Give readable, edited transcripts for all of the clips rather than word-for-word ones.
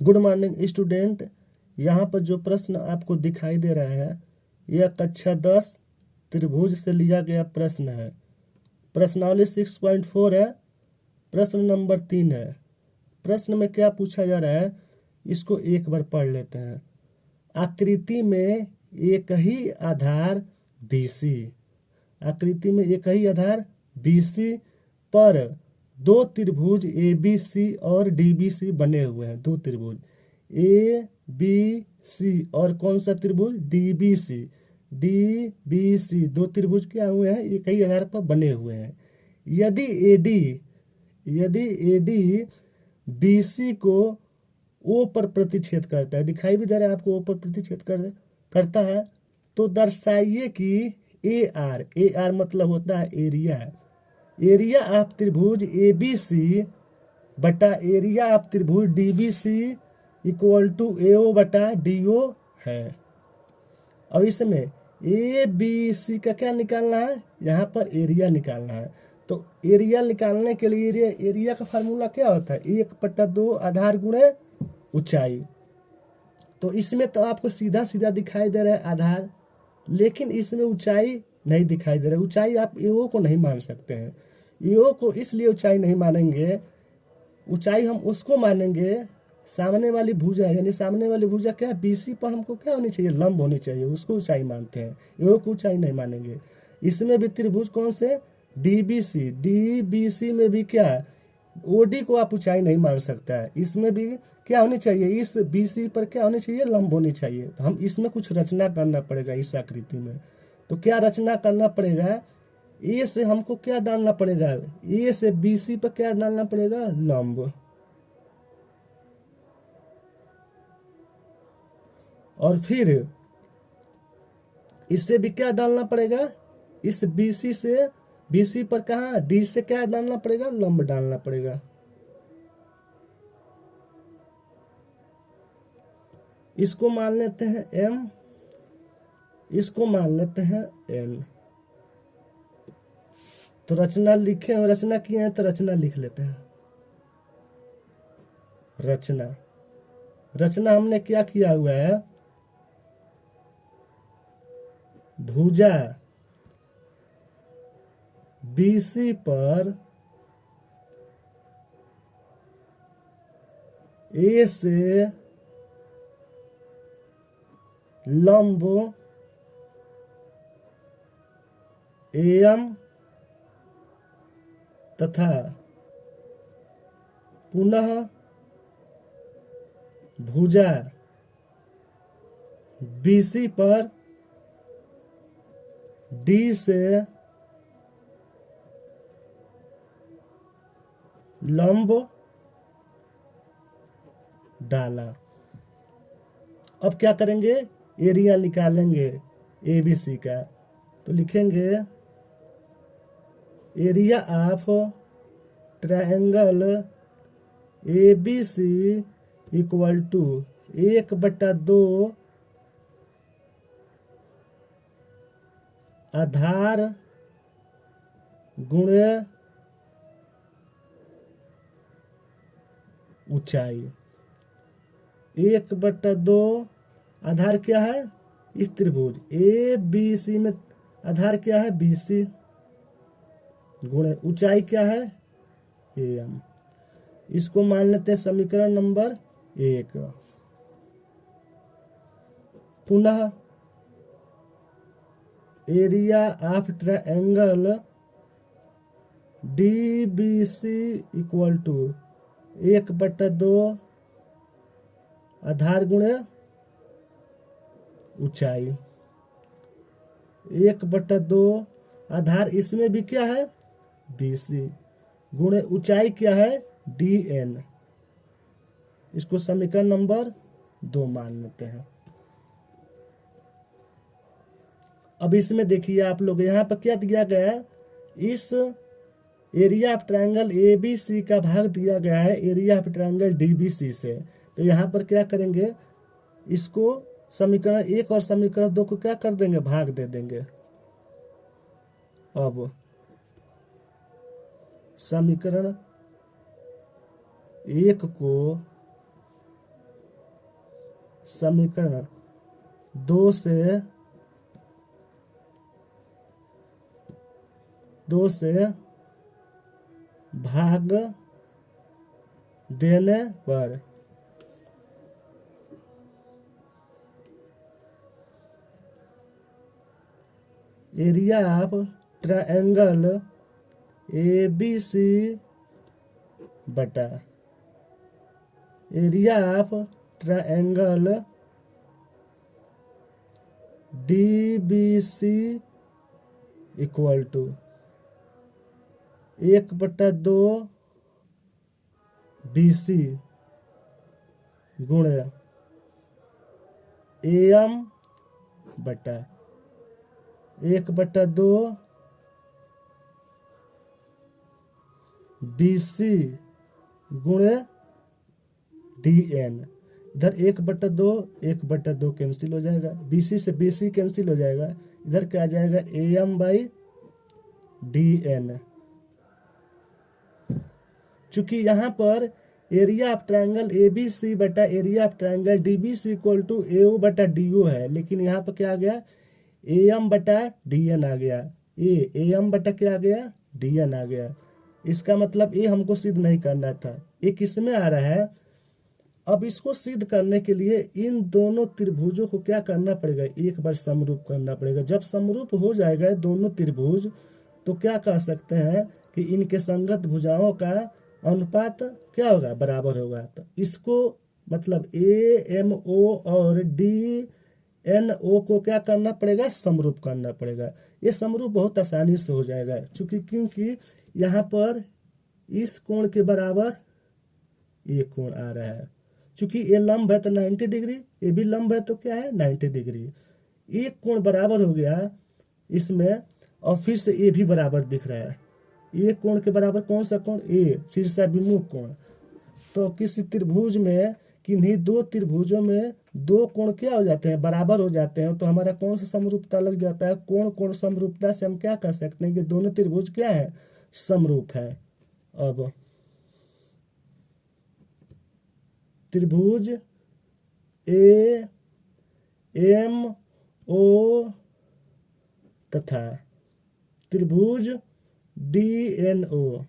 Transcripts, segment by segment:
Good morning student. यहाँ पर जो प्रश्न आपको दिखाई दे रहा है यह कक्षा 10 त्रिभुज से लिया गया प्रश्न है। प्रश्नावली 6.4 है। प्रश्न नंबर 3 है। प्रश्न में क्या पूछा जा रहा है इसको एक बार पढ़ लेते हैं। आकृति में एक ही आधार BC, आकृति में एक ही आधार BC पर दो त्रिभुज ABC और DBC बने हुए हैं। दो त्रिभुज ABC और कौन सा त्रिभुज DBC दो त्रिभुज क्या हुए हैं, एक ही आधार पर बने हुए हैं। यदि AD BC को O पर प्रतिच्छेद करता है, दिखाई भी दे रहा है आपको, O पर प्रतिच्छेद करता है, तो दर्शाइए कि AR मतलब होता है एरिया ऑफ त्रिभुज ABC बटा एरिया ऑफ त्रिभुज DBC इक्वल टू AO बटा DO है। अब इसमें ABC का क्या निकालना है, यहाँ पर एरिया निकालना है। तो एरिया निकालने के लिए एरिया का फार्मूला क्या होता है, 1/2 आधार गुणे ऊंचाई। तो इसमें तो आपको सीधा सीधा दिखाई दे रहा है आधार, लेकिन इसमें ऊंचाई नहीं दिखाई दे रहा है। ऊंचाई आप AO को नहीं मान सकते हैं। AO को इसलिए ऊंचाई नहीं मानेंगे, ऊंचाई हम उसको मानेंगे सामने वाली भुजा, यानी सामने वाली भुजा क्या है BC पर हमको क्या होनी चाहिए, लंब होनी चाहिए, उसको ऊंचाई मानते हैं। AO को ऊंचाई नहीं मानेंगे। इसमें भी त्रिभुज कौन से DBC में भी क्या है OD को आप ऊंचाई नहीं मान सकता है। इसमें भी क्या होनी चाहिए, इस BC पर क्या होनी चाहिए, लंब होनी चाहिए। तो हम इसमें कुछ रचना करना पड़ेगा इस आकृति में। तो क्या रचना करना पड़ेगा, A से हमको क्या डालना पड़ेगा, A से BC पर क्या डालना पड़ेगा, लंब। और फिर इससे भी क्या डालना पड़ेगा, इस BC पर कहा D से क्या डालना पड़ेगा, लंब डालना पड़ेगा। इसको मान लेते हैं M, इसको मान लेते हैं N। तो रचना लिखे, रचना किए हैं तो रचना लिख लेते हैं। रचना हमने क्या किया हुआ है, भुजा BC पर A से लंब AM तथा पुनः भुजा BC पर D से लंब डाला। अब क्या करेंगे, एरिया निकालेंगे ABC का। तो लिखेंगे area of triangle ABC equal to 1/2 आधार गुणे ऊंचाई। 1/2 आधार क्या है, इस त्रिभुज ABC में आधार क्या है BC, गुणे ऊंचाई क्या है AM। इसको मान लेते हैं समीकरण नंबर 1। पुनः area of triangle DBC equal to 1/2 आधार गुणे ऊंचाई। 1/2 आधार इसमें भी क्या है BC गुणे ऊंचाई क्या है DN। इसको समीकरण नंबर 2 मान लेते हैं। अब इसमें देखिए आप लोग, यहाँ पर क्या दिया गया है, इस एरिया ऑफ ट्रायंगल ABC का भाग दिया गया है एरिया ऑफ ट्रायंगल DBC से। तो यहाँ पर क्या करेंगे, इसको समीकरण 1 और समीकरण 2 को क्या कर देंगे, भाग दे देंगे। अब समीकरण 1 को समीकरण 2 से भाग देने पर एरिया ऑफ ट्रायंगल ABC बटा area of triangle DBC equal to 1/2 BC गुणे AM बटा 1/2 BC गुणे DN। इधर 1/2 कैंसिल हो जाएगा, BC से BC कैंसिल हो जाएगा, इधर क्या आ जाएगा AM/DN। चूंकि यहाँ पर एरिया ऑफ ट्रायंगल ABC बटा area of triangle DBC equal to AO बटा DO है, लेकिन यहाँ पर क्या आ गया AM/DN आ गया। AM बटा क्या आ गया DN आ गया। इसका मतलब ये हमको सिद्ध नहीं करना था, ये किस में आ रहा है। अब इसको सिद्ध करने के लिए इन दोनों त्रिभुजों को क्या करना पड़ेगा, एक बार समरूप करना पड़ेगा। जब समरूप हो जाएगा दोनों त्रिभुज तो क्या कह सकते हैं कि इनके संगत भुजाओं का अनुपात क्या होगा, बराबर होगा। तो इसको मतलब AMO और DNO को क्या करना पड़ेगा, समरूप करना पड़ेगा। ये समरूप बहुत आसानी से हो जाएगा क्योंकि यहाँ पर इस कोण के बराबर ये कोण आ रहा है। चूंकि ये लंब है तो 90 डिग्री, ये भी लंब है तो क्या है 90 डिग्री। एक कोण बराबर हो गया इसमें, और फिर से ये भी बराबर दिख रहा है। ये कोण के बराबर कौन सा कोण, ये शीर्षाभिमुख कोण। तो किसी त्रिभुज में किन्हीं दो त्रिभुजों में दो कोण क्या हो जाते हैं, बराबर हो जाते हैं। तो हमारा कौन सा समरूपता लग जाता है, कोण समरूपता से हम क्या कह सकते हैं कि दोनों त्रिभुज क्या है, समरूप है। अब त्रिभुज AMO तथा त्रिभुज DNO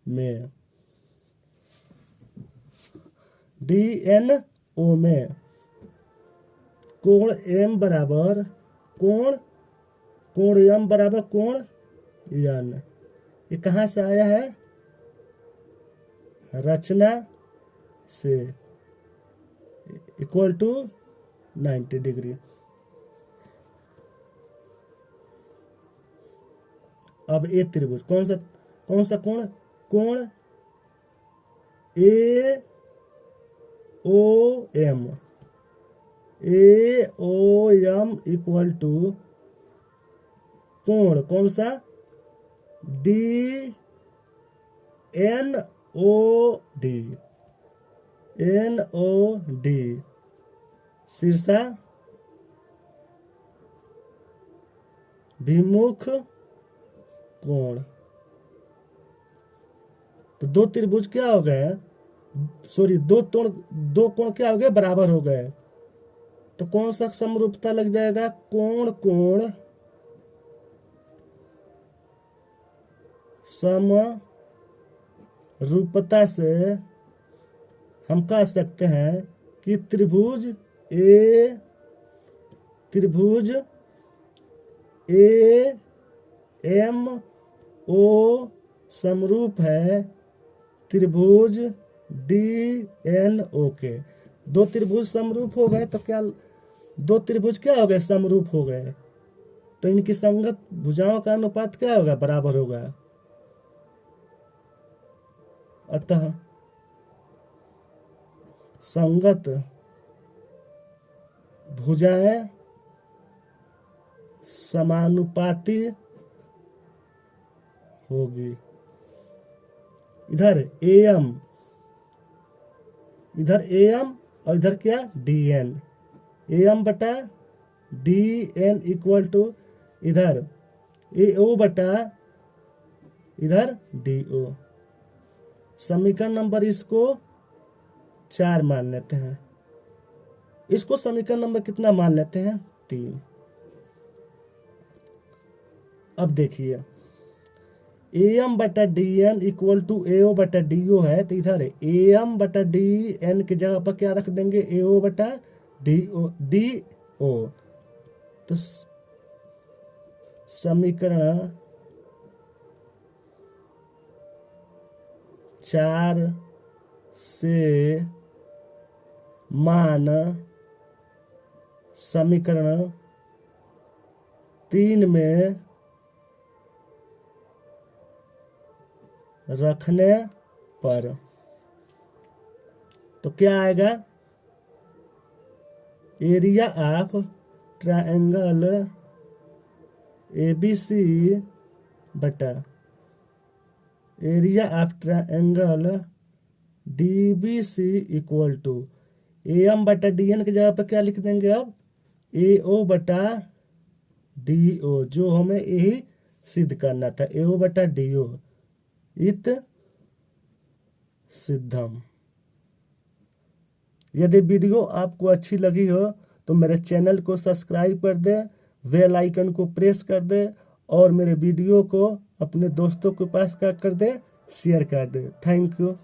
में कोण M बराबर कोण M बराबर कोण N। ये कहाँ से आया है, रचना से, इक्वल टू 90 डिग्री। अब ये त्रिभुज कौन सा कोण AOM इक्वल टू कोण कौन सा NOD शीर्षा भिमुख कोण। तो दो त्रिभुज क्या हो गए, दो कोण क्या हो गए, बराबर हो गए। तो कौन सा समरूपता लग जाएगा, कोण समरूपता से हम कह सकते हैं कि त्रिभुज AMO समरूप है त्रिभुज DNO के। दो त्रिभुज समरूप हो गए तो क्या, दो त्रिभुज क्या हो गए, समरूप हो गए। तो इनकी संगत भुजाओं का अनुपात क्या होगा, बराबर होगा। अतः संगत भुजाएं समानुपाती होगी। इधर AM और इधर क्या DN। AM बटा DN इक्वल टू इधर AO बटा इधर DO। समीकरण नंबर इसको 4 मान लेते हैं, इसको समीकरण नंबर कितना मान लेते हैं, 3। अब देखिए एम बटा डी एन इक्वल टू एओ बटा डी ओ है, तो इधर एम बटा डी एन की जगह पर क्या रख देंगे, एओ बटा डी ओ। तो समीकरण 4 से मान समीकरण 3 में रखने पर तो क्या आएगा, एरिया ऑफ ट्रायंगल ABC बटा area of triangle DBC equal to M बटा डी एन की जगह पर क्या लिख देंगे अब, AO बटा DO, जो हमें यही सिद्ध करना था, AO बटा DO इत सिद्धम। यदि वीडियो आपको अच्छी लगी हो तो मेरे चैनल को सब्सक्राइब कर दे, बेल आइकन को प्रेस कर दे और मेरे वीडियो को अपने दोस्तों के पास क्या कर दे, शेयर कर दे। Thank you.